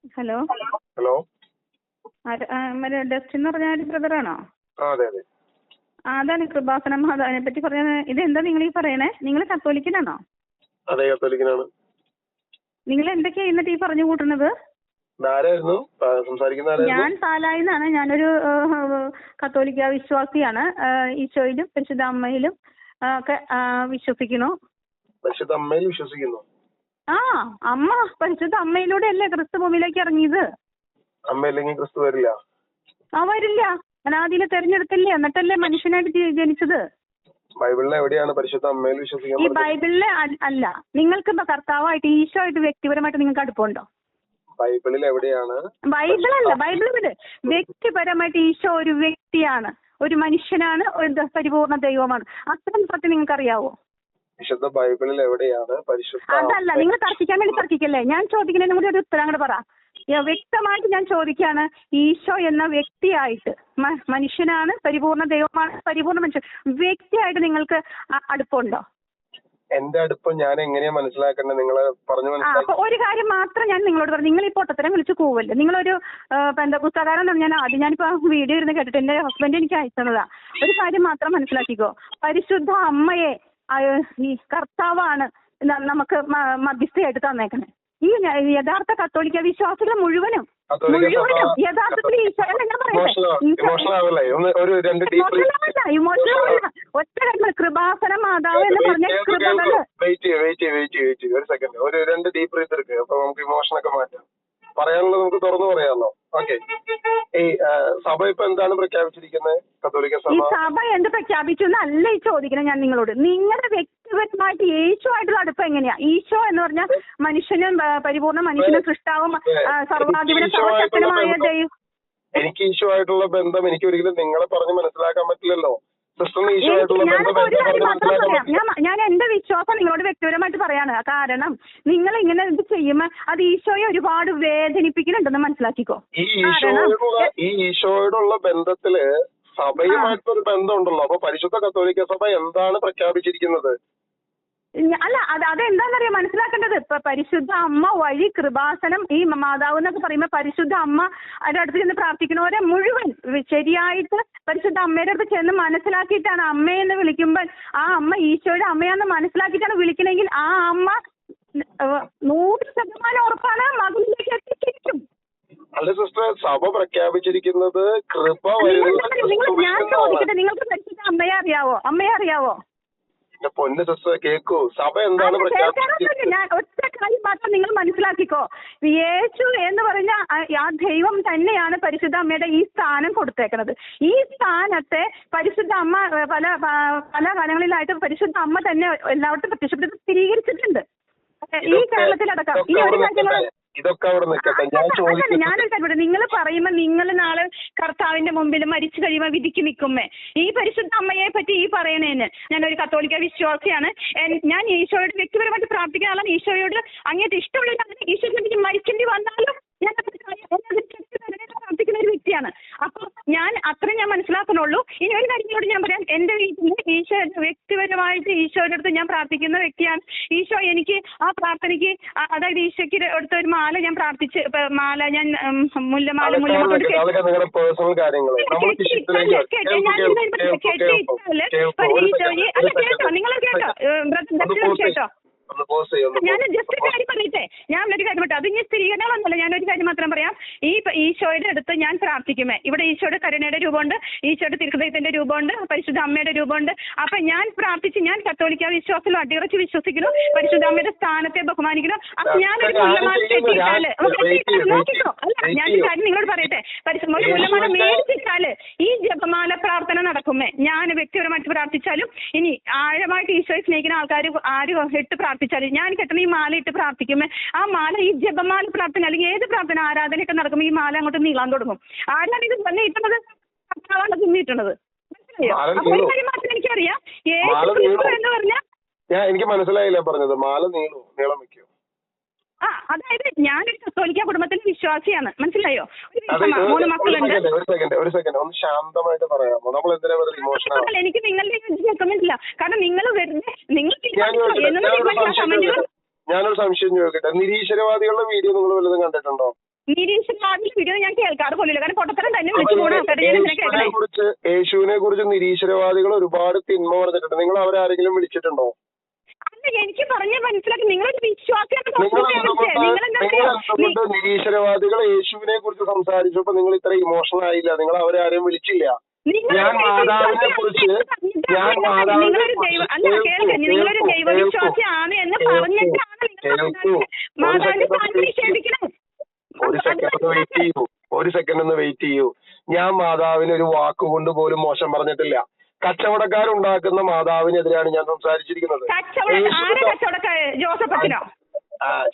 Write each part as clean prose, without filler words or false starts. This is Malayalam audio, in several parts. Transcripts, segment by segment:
Hello hello. മറ്റേ ഡസ്റ്റിൻ എന്ന് പറഞ്ഞ ഒരു ബ്രദറാണോ? അതെ അതെ. അതാണ് കൃപാസനം അതിനെ പറ്റി പറഞ്ഞത്. ഇതെന്താ നിങ്ങൾ ഈ പറയണേ? നിങ്ങൾ കത്തോലിക്കനാണോ? അതെ, കത്തോലിക്കനാണ്. നിങ്ങൾ എന്തൊക്കെയാ എന്നിട്ട് ഈ പറഞ്ഞു കൂട്ടുന്നത്? ആരായിരുന്നു സംസാരിക്കുന്ന? ഞാൻ പാലായിന്നാണ്. ഞാനൊരു കത്തോലിക്ക വിശ്വാസിയാണ്. ഈശോയിലും പരിശുദ്ധ അമ്മയിലും ഒക്കെ വിശ്വസിക്കുന്നു. പരിശുദ്ധ അമ്മയിൽ വിശ്വസിക്കുന്നു? ആ, അമ്മ പരിശുദ്ധ അമ്മയിലൂടെ അല്ലേ ക്രിസ്തു ഭൂമിയിലേക്ക് ഇറങ്ങിയത്? അമ്മയില്ലെങ്കിൽ ക്രിസ്തു വരില്ല. വരില്ല. അനാദിയിലെ തെരഞ്ഞെടുത്തല്ലേ, എന്നിട്ടല്ലേ മനുഷ്യനായിട്ട് ജനിച്ചത്. ബൈബിളിൽ എവിടെയാണ് പരിശുദ്ധ അമ്മയിൽ വിശ്വസിക്കാൻ? ഈ ബൈബിളിലെ അല്ല. നിങ്ങൾക്ക് കർത്താവായിട്ട് ഈശോ ആയിട്ട് വ്യക്തിപരമായിട്ട് നിങ്ങൾക്ക് അടുപ്പമുണ്ടോ? ബൈബിളിൽ എവിടെയാണ്? ബൈബിളല്ല, ബൈബിൾ വിട്. വ്യക്തിപരമായിട്ട് ഈശോ ഒരു വ്യക്തിയാണ്, ഒരു മനുഷ്യനാണ്, ഒരു പരിപൂർണ ദൈവമാണ്. അത്രയും സത്യം നിങ്ങൾക്ക് അറിയാവോ? വിശുദ്ധ ബൈബിളിൽ എവിടെയാണ് പരിശുദ്ധ? അതല്ല, നിങ്ങൾ തർക്കിക്കാൻ വേണ്ടി തർക്കിക്കല്ലേ. ഞാൻ ചോദിക്കുന്നതിന് കൂടി ഒരു ഉത്തരം അങ്ങോട്ട് പറ. വ്യക്തമായിട്ട് ഞാൻ ചോദിക്കുകയാണ്. ഈശോ എന്ന വ്യക്തിയായിട്ട്, മനുഷ്യനാണ്, പരിപൂർണ ദൈവമാണ്, പരിപൂർണ മനുഷ്യൻ, വ്യക്തിയായിട്ട് നിങ്ങൾക്ക് അടുപ്പമുണ്ടോ? എന്റെ അടുപ്പം ഞാൻ എങ്ങനെയാ മനസ്സിലാക്കേണ്ടത്? നിങ്ങള് പറഞ്ഞു മനസ്സിലാക്കി. ഒരു കാര്യം മാത്രം ഞാൻ നിങ്ങളോട് പറഞ്ഞു. നിങ്ങൾ ഈ പൊട്ടത്തരം വിളിച്ച് കൂവല്ലേ. നിങ്ങളൊരു പുസ്തകാരൻ ഞാനിപ്പോ വീഡിയോ ഇരുന്ന് കേട്ടിട്ട് എന്റെ ഹസ്ബൻഡ് എനിക്ക് അയച്ചതാ. ഒരു കാര്യം മാത്രം മനസ്സിലാക്കിക്കോ. പരിശുദ്ധ അമ്മയെ ഈ കർത്താവാണ് നമുക്ക് മധ്യസ്ഥയായിട്ട് തന്നേക്കണേ. ഈ യഥാർത്ഥ കത്തോലിക്ക വിശ്വാസികൾ മുഴുവനും യഥാർത്ഥത്തിൽ ഒറ്റ കാര്യം, കൃപാസന മാതാവ് എന്ന് പറഞ്ഞ കൃപകള്. ഒരു സെക്കൻഡ്, ഒരു രണ്ട് ഡീപ്പ് ബ്രീത്ത് എടുക്കുക. അപ്പൊ നമുക്ക് ഇമോഷനൊക്കെ മാറ്റാം. പറയാനുള്ളത് നമുക്ക് തുറന്നു പറയാമല്ലോ. ഓക്കെ. ഈ സഭ ഇപ്പൊ എന്താണ് പ്രഖ്യാപിച്ചിരിക്കുന്നത്? കത്തോലിക്ക സഭ. ഈ സഭ എന്ത് പ്രഖ്യാപിച്ചു എന്നല്ല ഈ ചോദിക്കണം ഞാൻ നിങ്ങളോട്. നിങ്ങളുടെ വ്യക്തിപരമായിട്ട് യേശുവായിട്ടുള്ള അടുപ്പം എങ്ങനെയാ? ഈശോ എന്ന് പറഞ്ഞാൽ മനുഷ്യനും പരിപൂർണ്ണ മനുഷ്യനും സൃഷ്ടാവും സർവാധിപന സർവശക്തനുമായ ദൈവം. എനിക്ക് ഈശോ ആയിട്ടുള്ള ബന്ധം എനിക്ക് ഒരിക്കലും നിങ്ങളെ പറഞ്ഞ് മനസ്സിലാക്കാൻ പറ്റില്ലല്ലോ. ഞാൻ എന്റെ വിശ്വാസം നിങ്ങളോട് വ്യക്തിപരമായിട്ട് പറയാണ്. കാരണം നിങ്ങൾ ഇങ്ങനെ ഇത് ചെയ്യുമ്പോ അത് ഈശോയെ ഒരുപാട് വേദനിപ്പിക്കുന്നുണ്ടെന്ന് മനസ്സിലാക്കിക്കോ. ഈ ഈശോയോടുള്ള ബന്ധത്തില് സഭയുമായിട്ടൊരു ബന്ധമുണ്ടല്ലോ. അപ്പൊ പരിശുദ്ധ കത്തോലിക്ക സഭ എന്താണ് പ്രഖ്യാപിച്ചിരിക്കുന്നത്? അല്ല, അതെന്താണെന്നറിയാം മനസ്സിലാക്കേണ്ടത്. ഇപ്പൊ പരിശുദ്ധ അമ്മ വഴി കൃപാസനം, ഈ മാതാവ് എന്നൊക്കെ പറയുമ്പോ പരിശുദ്ധ അമ്മ അതിന്റെ അടുത്ത് ചെന്ന് പ്രാർത്ഥിക്കുന്നവരെ മുഴുവൻ ശരിയായിട്ട് പരിശുദ്ധ അമ്മയുടെ അടുത്ത് ചെന്ന് മനസ്സിലാക്കിയിട്ടാണ് അമ്മയെന്ന് വിളിക്കുമ്പോൾ ആ അമ്മ ഈശോയുടെ അമ്മയാന്ന് മനസ്സിലാക്കിയിട്ടാണ് വിളിക്കണമെങ്കിൽ ആ അമ്മ 100% ഉറപ്പാണ് മകനിലേക്ക് എത്തിച്ചിരിക്കും. അല്ല സിസ്റ്റർ, സഭ പ്രഖ്യാപിച്ചിരിക്കുന്നത് കൃപ. ഞാൻ ചോദിക്കട്ടെ, നിങ്ങൾക്ക് പരിശുദ്ധ അമ്മയെ അറിയാവോ? പൊന്നു സിസ്റ്റർ കേക്കൂ, സഭ എന്താണ് പ്രഖ്യാപിച്ചിരിക്കുന്നത്? ഞാൻ ഒറ്റ കാര്യം മാത്രം നിങ്ങൾ മനസ്സിലാക്കിക്കോ. യേശു എന്ന് പറഞ്ഞ ആ ദൈവം തന്നെയാണ് പരിശുദ്ധ അമ്മയുടെ ഈ സ്ഥാനം കൊടുത്തേക്കുന്നത്. ഈ സ്ഥാനത്തെ പരിശുദ്ധ അമ്മ പല കാലങ്ങളിലായിട്ട് പരിശുദ്ധ അമ്മ തന്നെ എല്ലാവർക്കും പ്രത്യക്ഷപ്പെട്ട് സ്ഥിരീകരിച്ചിട്ടുണ്ട്. ഈ കേരളത്തിലടക്കം. ഈ ഒരു കാര്യങ്ങൾ ഇതൊക്കെ അവിടെ നിൽക്കട്ടെ. ഞാനൊരു കാര്യം, നിങ്ങൾ പറയുമ്പോ നിങ്ങൾ നാളെ കർത്താവിന്റെ മുമ്പിൽ മരിച്ചു കഴിയുമ്പോ വിധിക്ക് നിൽക്കുമ്പേ ഈ പരിശുദ്ധ അമ്മയെ പറ്റി ഈ പറയണേന് ഞാനൊരു കത്തോലിക്ക വിശ്വാസിയാണ്. ഞാൻ ഈശോയോട് വ്യക്തിപരമായിട്ട് പ്രാർത്ഥിക്കുന്ന ആളാണ്. ഈശോയോട് അങ്ങേറ്റ് ഇഷ്ടമുള്ള ഈശോയ്ക്ക് മരിക്കേണ്ടി വന്നാലും ഞാൻ പ്രാർത്ഥിക്കുന്ന ഒരു വ്യക്തിയാണ്. അപ്പൊ ഞാൻ അത്രയും ഞാൻ മനസ്സിലാക്കുന്നുള്ളൂ. ഇനി ഒരു കാര്യങ്ങളോട് ഞാൻ പറയാം. എന്റെ വീട്ടിൽ ഈശോ വ്യക്തിപരമായിട്ട് ഈശോയുടെ അടുത്ത് ഞാൻ പ്രാർത്ഥിക്കുന്ന വ്യക്തിയാണ്. ഈശോ എനിക്ക് ആ പ്രാർത്ഥനയ്ക്ക്, അതായത് ഈശോയ്ക്ക് എടുത്ത ഒരു മാല ഞാൻ പ്രാർത്ഥിച്ച്, മാല ഞാൻ മുല്ലമാല നിങ്ങൾ കേട്ടോ. ഞാൻ ജസ്റ്റ് കാര്യം പറയട്ടെ. ഞാനൊരു കാര്യം പറയട്ടെ. അത് ഇനി സ്ഥിരീകരണമൊന്നുമല്ല. ഞാനൊരു കാര്യം മാത്രം പറയാം. ഈ ഈശോയുടെ അടുത്ത് ഞാൻ പ്രാർത്ഥിക്കുമേ. ഇവിടെ ഈശോയുടെ കരുണയുടെ രൂപമുണ്ട്, ഈശോയുടെ തിരുഹൃദയത്തിന്റെ രൂപമുണ്ട്, പരിശുദ്ധ അമ്മയുടെ രൂപമുണ്ട്. അപ്പൊ ഞാൻ പ്രാർത്ഥിച്ച്, ഞാൻ കത്തോലിക്ക വിശ്വാസത്തിൽ അടിയുറച്ച് വിശ്വസിക്കുന്നു, പരിശുദ്ധ അമ്മയുടെ സ്ഥാനത്തെ ബഹുമാനിക്കുന്നു. അപ്പൊ ഞാനൊരു മുല്ലമാല കെട്ടിയിട്ടാല് നോക്കിക്കോ. അല്ല, ഞാനൊരു കാര്യം നിങ്ങളോട് പറയട്ടെ. ഒരു മുല്ലമാല മേടിച്ചിട്ടാല് ഈ ജപമാല പ്രാർത്ഥന നടക്കുമേ. ഞാൻ വ്യക്തിപരമായിട്ട് പ്രാർത്ഥിച്ചാലും ഇനി ആഴമായിട്ട് ഈശോയെ സ്നേഹിക്കുന്ന ആൾക്കാർ ആരും ഇട്ട് പ്രാർത്ഥിച്ചാലും ഞാൻ കെട്ടുന്ന ഈ മാല ഇട്ട് പ്രാർത്ഥിക്കുമ്പോ ആ മാല, ഈ ജപമാല പ്രാർത്ഥന അല്ലെങ്കിൽ ഏത് പ്രാർത്ഥന ആരാധനയൊക്കെ നടക്കുമ്പോൾ ഈ മാല അങ്ങോട്ട് നീളാൻ തുടങ്ങും. ആരാണ് ഇത് തന്നെ ഇട്ടുന്നത്? കർത്താവാണ് തിന്നിട്ടുള്ളത്. മനസ്സിലായോ? അപ്പൊ ഒരു കാര്യം മാത്രം എനിക്കറിയാം. എന്ന് പറഞ്ഞാൽ എനിക്ക് മനസ്സിലായില്ല പറഞ്ഞത്. മാല നീളം വെക്കോ? അതായത് ഞാനൊരു കത്തോലിക്ക കുടുംബത്തിലെ വിശ്വാസിയാണ്. മനസ്സിലായോ? 3 മക്കളുണ്ട്. ഒരു സെക്കൻഡ് ഒന്ന് ശാന്തമായിട്ട് പറയാമോ? നമ്മൾ എന്തിനാ ഇമോഷണൽ? എനിക്ക് നിങ്ങളുടെ കേൾക്കുന്നില്ല. കാരണം നിങ്ങൾ വെറുതെ ഞാനൊരു സംശയം ചോദിക്കട്ടെ. നിരീശ്വരവാദികളുടെ വീഡിയോ നിങ്ങൾ വല്ലതും കണ്ടിട്ടുണ്ടോ? നിരീശ്വരവാദി വീഡിയോ ഞാൻ കേൾക്കാറ് പോലില്ല. കാരണം പൊട്ടത്തരം തന്നെ വിളിച്ചു പോകണം ആൾക്കാരെ ഞാൻ ഇങ്ങനെ കേൾക്കണേ. യേശുവിനെ കുറിച്ച് നിരീശ്വരവാദികൾ ഒരുപാട് തിന്മ പറഞ്ഞിട്ടുണ്ട്. നിങ്ങൾ അവരാരെങ്കിലും വിളിച്ചിട്ടുണ്ടോ? അല്ല, എനിക്ക് പറഞ്ഞ മനസ്സിലാക്കി നിങ്ങളൊരു വിശ്വാസിയാണ്. നിരീശ്വരവാദികൾ യേശുവിനെ കുറിച്ച് സംസാരിച്ചപ്പോ നിങ്ങൾ ഇത്ര ഇമോഷണൽ ആയില്ല. നിങ്ങൾ അവരാരെയും വിളിച്ചില്ല. ഞാൻ മാതാവിനെ കുറിച്ച് നിങ്ങളൊരു ദൈവവിശ്വാസിയാണ് എന്ന് പറഞ്ഞിട്ടാണ് മാതാവിനെ നിഷേധിക്കണം. ഒരു സെക്കൻഡ് ഒന്ന് വെയിറ്റ് ചെയ്യൂ. ഞാൻ മാതാവിന് ഒരു വാക്കുകൊണ്ട് പോലും മോശം പറഞ്ഞിട്ടില്ല. കച്ചവടക്കാരുണ്ടാക്കുന്ന മാതാവിനെതിരെയാണ് ഞാൻ സംസാരിച്ചിരിക്കുന്നത്.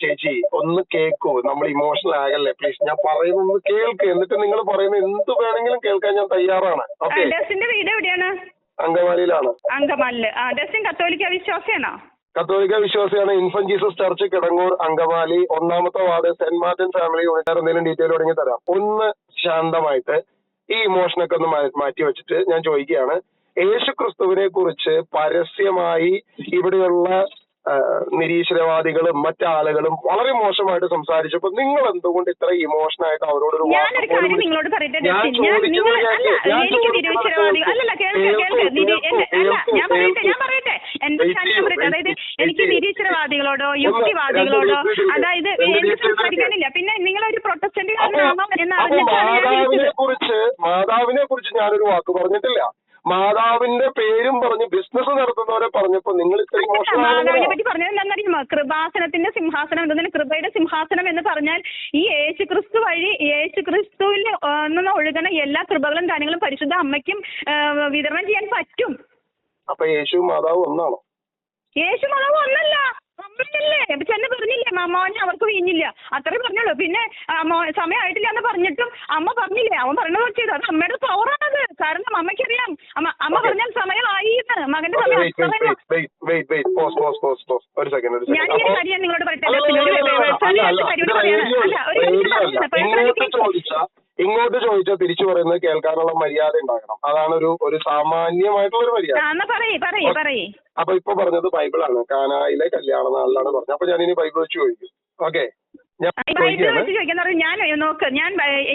ചേച്ചി ഒന്ന് കേൾക്കൂ, നമ്മൾ ഇമോഷണൽ ആകല്ലേ പ്ലീസ്. ഞാൻ പറയുന്നത് കേൾക്ക്, എന്നിട്ട് നിങ്ങൾ പറയുന്ന എന്ത് വേണമെങ്കിലും കേൾക്കാൻ ഞാൻ തയ്യാറാണ്. ഓക്കെ. വീട് എവിടെയാണ്? അങ്കമാലിയിലാണ്. അങ്കമാലില്. കത്തോലിക്ക വിശ്വാസിയാണോ? കത്തോലിക്ക വിശ്വാസിയാണ്. Infant Jesus church Kidangoor, Angamaly, 1ാമത്തെ ward, Saint Martin family unit. എന്തെങ്കിലും ഡീറ്റെയിൽ തുടങ്ങി തരാം. ഒന്ന് ശാന്തമായിട്ട് ഈ ഇമോഷനൊക്കെ ഒന്ന് മാറ്റി വെച്ചിട്ട് ഞാൻ ചോദിക്കുകയാണ്, യേശു ക്രിസ്തുവിനെ കുറിച്ച് പരസ്യമായി ഇവിടെയുള്ള നിരീശ്വരവാദികളും മറ്റാളുകളും വളരെ മോശമായിട്ട് സംസാരിച്ചപ്പോ നിങ്ങൾ എന്തുകൊണ്ട് ഇത്ര ഇമോഷണൽ ആയിട്ട് അവരോടൊരു നിങ്ങളോട് പറയട്ടെ, ഞാൻ പറയട്ടെ അതായത് എനിക്ക് നിരീശ്വരവാദികളോടോ യുക്തിവാദികളോടോ അതായത് സംസാരിക്കാനില്ല. പിന്നെ നിങ്ങളൊരു പ്രൊട്ടസ്റ്റന്റ് മാതാവിനെ കുറിച്ച് ഞാനൊരു വാക്ക് പറഞ്ഞിട്ടില്ല. മാതാവിന്റെ പേരും പറഞ്ഞ് ബിസിനസ് നടത്തുന്നവരെ പറഞ്ഞപ്പോ നിങ്ങൾ ഇത്ര മാതാവിനെ പറ്റി പറഞ്ഞത് എന്താണെന്നറിയുമോ? കൃപാസനത്തിന്റെ സിംഹാസനം എന്തെങ്കിലും കൃപയുടെ സിംഹാസനം എന്ന് പറഞ്ഞാൽ ഈ യേശുക്രിസ്തു വഴി യേശുക്രിസ്തുവിൽ നിന്ന് ഒഴുകുന്ന എല്ലാ കൃപകളും ദാനങ്ങളും പരിശുദ്ധ അമ്മയ്ക്കും വിതരണം ചെയ്യാൻ പറ്റും. അപ്പൊ യേശു മാതാവ് ഒന്നാണോ? യേശു മാതാവ് ഒന്നല്ല, അമ്മയല്ലേ. ചെന്ന് പറഞ്ഞില്ലേ മോനെ അവർക്ക് വീഞ്ഞില്ല, അത്രേ പറഞ്ഞുള്ളൂ. പിന്നെ സമയമായിട്ടില്ല എന്ന് പറഞ്ഞിട്ടും അമ്മ പറഞ്ഞില്ലേ, അവൻ പറഞ്ഞത് ചെയ്തു. അത് അമ്മയുടെ പവറാണത്. കാരണം അമ്മയ്ക്കറിയാം, അമ്മ പറഞ്ഞാൽ സമയമായി മകന്റെ സമയം. ഞാനീ കാര്യം നിങ്ങളോട് പറയട്ടെ. ഇങ്ങോട്ട് ചോദിച്ചാൽ തിരിച്ചു പറയുന്നത് കേൾക്കാനുള്ള മര്യാദ ഉണ്ടാകണം. അതാണ് ഒരു സാമാന്യമായിട്ടുള്ള ഒരു മര്യാദ. അപ്പൊ ഇപ്പൊ പറഞ്ഞത് ബൈബിളാണ്. കാനായിലെ കല്യാണ നാളിലാണ് പറഞ്ഞത്. അപ്പൊ ഞാൻ ഇനി ബൈബിൾ വെച്ച് ചോദിക്കും. ഓക്കെ.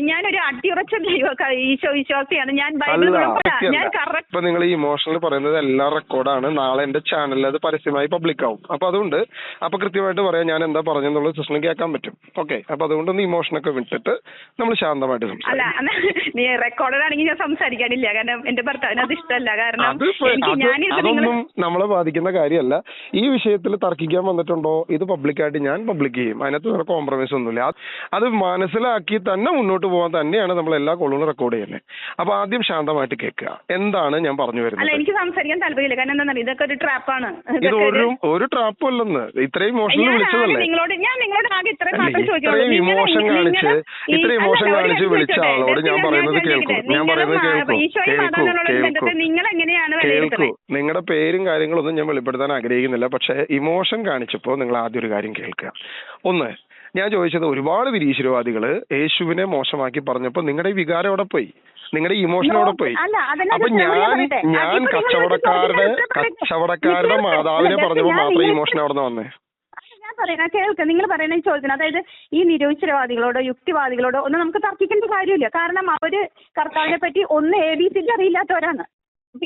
ഞാനൊരു അടിയുറച്ച ഈശോ വിശ്വാസിയാണ്. ഞാൻ ഇപ്പൊ നിങ്ങൾ ഈ ഇമോഷണൽ പറയുന്നത് എല്ലാം റെക്കോർഡാണ്. നാളെ എന്റെ ചാനലിൽ അത് പരസ്യമായി പബ്ലിക് ആവും. അപ്പൊ അതുകൊണ്ട് കൃത്യമായിട്ട് പറയാം ഞാൻ എന്താ പറഞ്ഞെന്നുള്ളത് സിസ്റ്ററിന് കേൾക്കാൻ പറ്റും. ഓക്കെ. അപ്പൊ അതുകൊണ്ടൊന്ന് ഇമോഷനൊക്കെ വിട്ടിട്ട് നമ്മൾ ശാന്തമായിട്ട് സംസാരിക്കും. റെക്കോർഡാണെങ്കിൽ ഞാൻ സംസാരിക്കാനില്ല, കാരണം എന്റെ ഭർത്താവിന് അത് ഇഷ്ടമല്ല. കാരണം അതൊന്നും നമ്മളെ ബാധിക്കുന്ന കാര്യമല്ല. ഈ വിഷയത്തിൽ തർക്കിക്കാൻ വന്നിട്ടുണ്ടോ, ഇത് പബ്ലിക്കായിട്ട് ഞാൻ പബ്ലിക് ചെയ്യും. അതിനകത്ത് വേറെ കോംപ്രമൈസ് ഒന്നുമില്ല. അത് മനസ്സിലാക്കി തന്നെ മുന്നോട്ട് പോകാൻ തന്നെയാണ് നമ്മൾ എല്ലാ കോളുകളും റെക്കോർഡ് ചെയ്യുന്നത്. അപ്പൊ ആദ്യം ശാന്തമായിട്ട് കേൾക്കുക, എന്താണ് ഞാൻ പറഞ്ഞു വരുന്നത്. എനിക്ക് സംസാരിക്കാൻ താല്പര്യമില്ല, കാരണം എന്താ ഇതൊക്കെ ഒരു ട്രാപ്പാണ്. ഇത് ഒരു ട്രാപ്പും അല്ലെന്ന്. ഇത്രയും ഇമോഷണൽ വിളിച്ചതല്ലേ, ഇത്രയും ഇമോഷൻ കാണിച്ച് വിളിച്ച ആളോട് ഞാൻ പറയുന്നത് കേൾക്കൂ. കേൾക്കൂ. നിങ്ങളുടെ പേരും കാര്യങ്ങളൊന്നും ഞാൻ വെളിപ്പെടുത്താൻ ആഗ്രഹിക്കുന്നില്ല. പക്ഷെ ഇമോഷൻ കാണിച്ചപ്പോൾ നിങ്ങൾ ആദ്യം ഒരു കാര്യം കേൾക്കുക. ഒന്ന്, ഞാൻ ചോദിച്ചത് ഒരുപാട് നിരീശ്വരവാദികള് യേശുവിനെ മോശമാക്കി പറഞ്ഞപ്പോ നിങ്ങളുടെ ഈ വികാരം അവിടെ പോയി, നിങ്ങളുടെ ഇമോഷൻ അവിടെ പോയി. അപ്പൊ ഞാൻ കച്ചവടക്കാരുടെ മാതാവിനെ പറഞ്ഞപ്പോ മാത്രം ഇമോഷൻ അവിടെ നിന്ന് വന്നേ. കേൾക്കുക, നിങ്ങൾ പറയുന്ന ചോദ്യത്തിന്, അതായത് ഈ നിരീശ്വരവാദികളോടോ യുക്തിവാദികളോടോ ഒന്നും നമുക്ക് തർക്കിക്കേണ്ട കാര്യമില്ല. കാരണം അവര് കർത്താവിനെ പറ്റി ഒന്ന് ABC അറിയില്ലാത്തവരാണ്.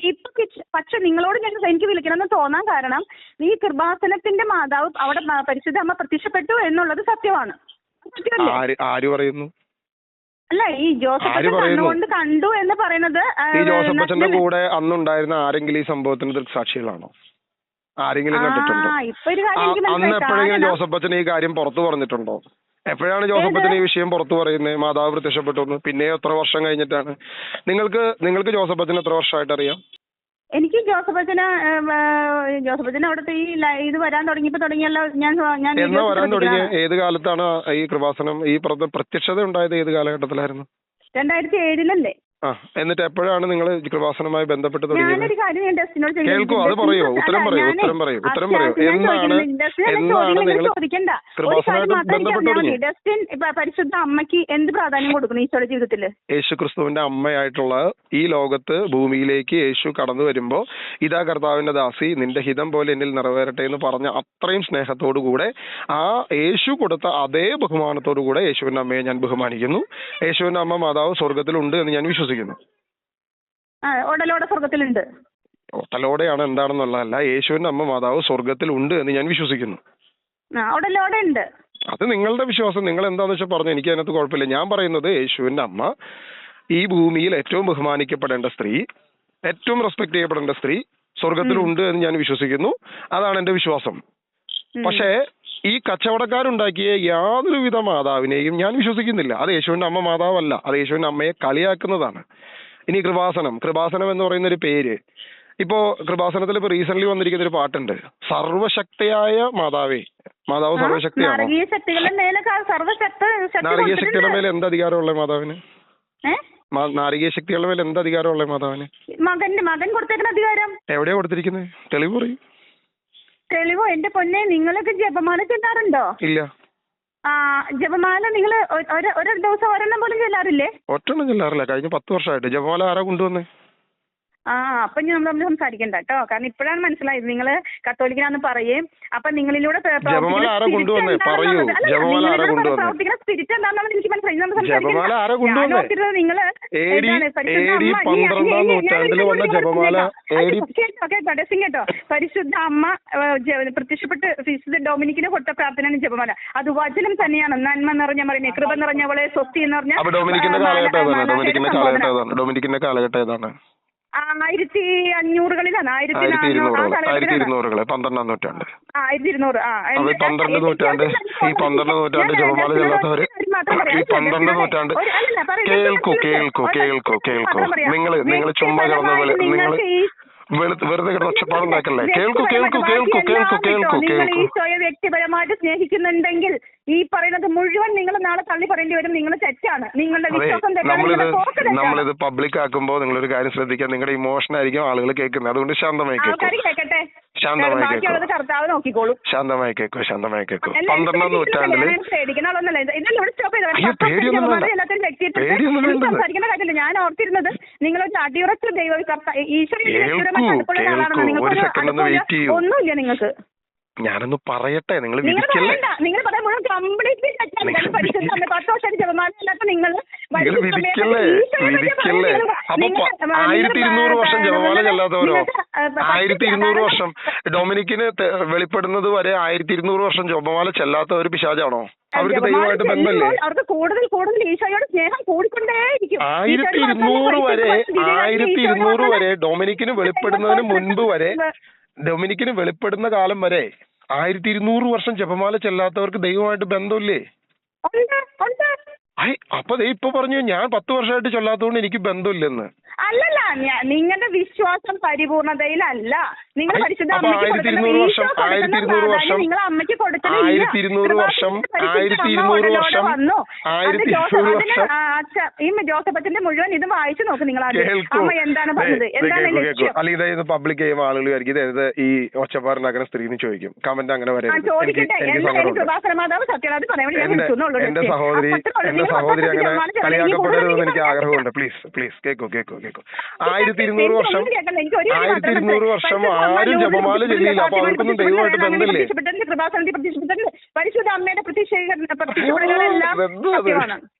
ഇപ്പൊ പക്ഷെ നിങ്ങളോട് എനിക്ക് വിളിക്കണമെന്ന് തോന്നാൻ കാരണം ഈ കൃപാസനത്തിന്റെ മാതാവ് അവിടെ പരിശുദ്ധ അമ്മ പ്രത്യക്ഷപ്പെട്ടു എന്നുള്ളത് സത്യമാണ്. ആര് പറയുന്നു? അല്ല, ഈ ജോസഫ് കൊണ്ട് കണ്ടു എന്ന് പറയുന്നത് ഈ ജോസഫച്ചന്റെ കൂടെ അന്നുണ്ടായിരുന്ന ആരെങ്കിലും ഈ സംഭവത്തിന് ദൃക്സാക്ഷികളാണോ? ആരെങ്കിലും കണ്ടിട്ടുണ്ടോ? അന്ന് എപ്പോഴെങ്കിലും ജോസഫച്ചൻ ഈ കാര്യം പുറത്തു പറഞ്ഞിട്ടുണ്ടോ? എപ്പോഴാണ് ജോസഫച്ചൻ ഈ വിഷയം പുറത്തു പറയുന്നത് മാതാവ് പ്രത്യക്ഷപ്പെട്ടു? പിന്നെ എത്ര വർഷം കഴിഞ്ഞിട്ടാണ്? നിങ്ങൾക്ക് ജോസഫച്ചൻ എത്ര വർഷമായിട്ട് അറിയാം? എനിക്ക് ജോസഫച്ചൻ അവിടുത്തെ ഈ ഇത് വരാൻ തുടങ്ങിയല്ലോ. എന്നാ വരാൻ തുടങ്ങിയ? ഏത് കാലത്താണ് ഈ കൃപാസനം ഈ പ്രത്യക്ഷത ഉണ്ടായത്? ഏത് കാലഘട്ടത്തിലായിരുന്നു? 2007 ആ എന്നിട്ട് എപ്പോഴാണ് നിങ്ങൾ കൃപാസനവുമായി ബന്ധപ്പെട്ട് തുടങ്ങിയത്? ഞാനൊരു കാര്യം ഞാൻ ഡസ്റ്റിനോട് കേൾക്കൂ, അത് പറയൂ, ഉത്തരം പറയൂ. എന്നാണ് നിങ്ങൾ കൃപാസനമായിട്ട് ബന്ധപ്പെട്ട് തുടങ്ങിയത്? ഡസ്റ്റിൻ പരിശുദ്ധ അമ്മയ്ക്ക് എന്ത് പ്രാധാന്യം കൊടുക്കുന്നു ഈശോയുടെ ജീവിതത്തില്? യേശു ക്രിസ്തുവിന്റെ അമ്മയായിട്ടുള്ള ഈ ലോകത്ത് ഭൂമിയിലേക്ക് യേശു കടന്നു വരുമ്പോ ഇതാ കർത്താവിന്റെ ദാസി, നിന്റെ ഹിതം പോലെ എന്നിൽ നിറവേറട്ടെ എന്ന് പറഞ്ഞ അത്രയും സ്നേഹത്തോടു കൂടെ ആ യേശു കൊടുത്ത അതേ ബഹുമാനത്തോടു കൂടെ യേശുവിന്റെ അമ്മയെ ഞാൻ ബഹുമാനിക്കുന്നു. യേശുവിന്റെ അമ്മ മാതാവ് സ്വർഗത്തിലുണ്ട് എന്ന് ഞാൻ വിശ്വസിക്കുന്നു. ഉടലോടെ സ്വർഗത്തിലുണ്ട്. ഒട്ടലോടെയാണ് എന്താണെന്നുള്ളതല്ല, യേശുവിന്റെ അമ്മ മാതാവ് സ്വർഗത്തിലുണ്ട് എന്ന് ഞാൻ വിശ്വസിക്കുന്നു. ഉടലോടെ ഉണ്ട്. അത് നിങ്ങളുടെ വിശ്വാസം, നിങ്ങൾ എന്താന്ന് വെച്ചാൽ പറഞ്ഞു, എനിക്ക് അതിനകത്ത് കുഴപ്പമില്ല. ഞാൻ പറയുന്നത് യേശുവിന്റെ അമ്മ ഈ ഭൂമിയിൽ ഏറ്റവും ബഹുമാനിക്കപ്പെടേണ്ട സ്ത്രീ, ഏറ്റവും റെസ്പെക്ട് ചെയ്യപ്പെടേണ്ട സ്ത്രീ സ്വർഗത്തിലുണ്ട് എന്ന് ഞാൻ വിശ്വസിക്കുന്നു. അതാണ് എന്റെ വിശ്വാസം. പക്ഷേ ഈ കച്ചവടക്കാരുണ്ടാക്കിയ യാതൊരുവിധ മാതാവിനെയും ഞാൻ വിശ്വസിക്കുന്നില്ല. അത് യേശുവിന്റെ അമ്മ മാതാവല്ല, അത് യേശുവിന്റെ അമ്മയെ കളിയാക്കുന്നതാണ്. ഇനി കൃപാസനം എന്ന് പറയുന്ന ഒരു പേര്, ഇപ്പോ കൃപാസനത്തിൽ ഇപ്പൊ റീസെന്റ് വന്നിരിക്കുന്ന ഒരു പാട്ടുണ്ട്, സർവശക്തിയായ മാതാവേ. മാതാവ് സർവശക്തിയാണോ? നാരകീയ ശക്തികളുടെ മേലെ എന്ത് അധികാരമുള്ള മാതാവിന്? നാരകീയ ശക്തികളുടെ മേലെ എന്ത് അധികാരമുള്ള മാതാവിന്? മകൻ കൊടുത്തേക്കുന്ന അധികാരം എവിടെയാ കൊടുത്തിരിക്കുന്നത്? തെളിവ് പറയും. തെളിവോ? എന്റെ പൊന്നെ, നിങ്ങളൊക്കെ ജപമാല ചെല്ലാറുണ്ടോ? ഇല്ല. ജപമാല നിങ്ങൾ ഒരു ദിവസം ഒരെണ്ണം പോലും ചെല്ലാറില്ലേ? ഒറ്റെണ്ണം ചെല്ലാറില്ല. കഴിഞ്ഞ 10 വർഷമായിട്ട്. ജപമാല ആരാ കൊണ്ടുവന്നേ? അപ്പൊ നമ്മൾ തമ്മിൽ സംസാരിക്കണ്ട കേട്ടോ, കാരണം ഇപ്പോഴാണ് മനസ്സിലായത് നിങ്ങൾ കത്തോലിക്കനാന്ന് പറയും. അപ്പൊ നിങ്ങളിലൂടെ പ്രവർത്തിക്കുന്ന സ്പിരിറ്റ് എന്താണെന്നാണ് എനിക്ക് മനസ്സിലായി. ഞാൻ ഓർത്തിരുന്നത് നിങ്ങള് കേട്ടോ പരിശുദ്ധ അമ്മ പ്രത്യക്ഷപ്പെട്ട് വിശുദ്ധ ഡൊമിനിക്കിന് കൊടുത്ത പ്രാർത്ഥനയാണ് ജപമാല. അത് വചനം തന്നെയാണ്. നന്മ നിറഞ്ഞ പറയുന്നത്, കൃപ നിറഞ്ഞവളെ സ്വസ്തി എന്ന് പറഞ്ഞാൽ 1500-കളിലാണ്. 1200-കള് 12ാം നൂറ്റാണ്ട്. 1200 ഈ 12 നൂറ്റാണ്ട് ജപമാല ചെല്ലാത്തവര്, ഈ 12 നൂറ്റാണ്ട് കേൾക്കൂ. നിങ്ങൾ ചുമ്മാ കിടന്ന പോലെ നിങ്ങൾ വെറുതെ കിടന്ന് ഒച്ചപ്പാടുണ്ടാക്കല്ലേ. കേൾക്കൂ. ഈശോയെ വ്യക്തിപരമായിട്ട് സ്നേഹിക്കുന്നുണ്ടെങ്കിൽ ഈ പറയുന്നത് മുഴുവൻ നിങ്ങൾ നാളെ തള്ളി പറയേണ്ടി വരും. നിങ്ങൾ തെറ്റാണ്, നിങ്ങളുടെ വിശ്വാസം തെറ്റാണ്. നമ്മളിത് പബ്ലിക് ആക്കുമ്പോൾ നിങ്ങളൊരു കാര്യം ശ്രദ്ധിക്കാൻ, നിങ്ങളുടെ ഇമോഷൻ ആയിരിക്കും ആളുകൾ കേൾക്കുന്നത്. അതുകൊണ്ട് ശാന്തമായി കേൾക്കട്ടെ. കർത്താവ് നോക്കിക്കോളൂ. ശാന്തമായി കേൾക്കൂ. 12ാം നൂറ്റാണ്ടില് സംസാരിക്കുന്ന കാര്യമില്ല. ഞാൻ ഓർത്തിരുന്നത് നിങ്ങളൊരു അടിയുറച്ച ദൈവ ഒന്നുമില്ല നിങ്ങൾക്ക്. ഞാനൊന്ന് പറയട്ടെ, നിങ്ങൾ വിധിക്കല്ലേ? നിങ്ങൾ പറയാൻ മുഴുവൻ കംപ്ലീറ്റ്ലി 1200 വർഷം ജപമാല ചെല്ലാത്തവരോ? 1200 വർഷം ഡൊമിനിക്കിന് വെളിപ്പെടുന്നത് വരെ 1200 വർഷം ജപമാല ചെല്ലാത്ത ഒരു പിശാചാണോ? അവർക്ക് ദൈവമായിട്ട് ബന്ധമല്ലേ? അവർക്ക് കൂടുതൽ ഈശോയോട് സ്നേഹം കൂടിക്കൊണ്ടേയിരിക്കും. 1200 വരെ ഡൊമിനിക്കിന് വെളിപ്പെടുന്നതിന് മുൻപ് വരെ, ഡൊമിനിക്കിന് വെളിപ്പെടുന്ന കാലം വരെ 1200 വർഷം ജപമാല ചെല്ലാത്തവർക്ക് ദൈവമായിട്ട് ബന്ധമില്ലേ? അപ്പൊ ഇപ്പൊ പറഞ്ഞു ഞാൻ 10 വർഷമായിട്ട് ചൊല്ലാത്തതുകൊണ്ട് എനിക്ക് ബന്ധമില്ലെന്ന്. അല്ലല്ല, നിങ്ങളുടെ വിശ്വാസം പരിപൂർണതയിലല്ല. നിങ്ങൾ പരിശുദ്ധ വർഷം നിങ്ങൾ അമ്മയ്ക്ക് ഈ ജോസഫത്തിന്റെ മുഴുവൻ ഇത് വായിച്ചു നോക്ക്. നിങ്ങൾ അമ്മ എന്താണ് പറഞ്ഞത്, അല്ലെങ്കിൽ പബ്ലിക് ചെയ്യുമ്പോൾ ആളുകൾ ഇത് ഈ ഒച്ചപ്പാടുണ്ടാക്കുന്ന സ്ത്രീന്ന് ചോദിക്കും. കമന്റ് അങ്ങനെ ചോദിക്കട്ടെ. കൃപാസനമാതാവ് സത്യനാഥ് പറയാൻ എന്റെ സഹോദരി അങ്ങനെ കളിയാക്കപ്പെടരുതെന്ന് എനിക്ക് ആഗ്രഹമുണ്ട്. പ്ലീസ് കേൾക്കൂ. 1200 വർഷം ആരും ജപമാല ചെല്ലിയില്ല. അപ്പൊ അവർക്കൊന്നും ദൈവമായിട്ട് ബന്ധമില്ലേ? പരിശുദ്ധ അമ്മയുടെ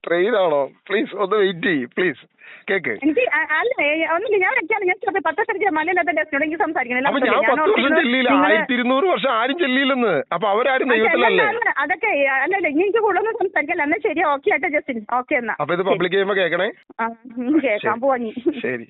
ട്രെയിനാണോ? പ്ലീസ് ഒന്ന് വെയിറ്റ് ചെയ്യ്. Please cake. എനിക്ക് ഒന്നുമില്ല, ഞാൻ വെക്കാണ്. ഞാൻ 10 വർഷം മലയില്ലാത്ത ഡെസ്റ്റിനോട് എനിക്ക് സംസാരിക്കണം. അപ്പൊ ഞാൻ 10 വർഷം ചെല്ലിയില്ല, 1200 വർഷം ആരും ചെല്ലിയില്ലെന്ന്. അപ്പൊ അവരാരും ദൈവത്തിലല്ലേ? അതൊക്കെ അല്ലല്ല, എനിക്ക് കൂടുതൽ സംസാരിക്കല്ല. എന്നാ ശരി, ഓക്കെ ആട്ടെ ജസ്റ്റിൻ. ഓക്കെ എന്നാ. അപ്പൊ ഇത് പബ്ലിക് ചെയ്യുമ്പോ കേൾക്കണേ. കേൾക്കാൻ പോവാ. ശരി.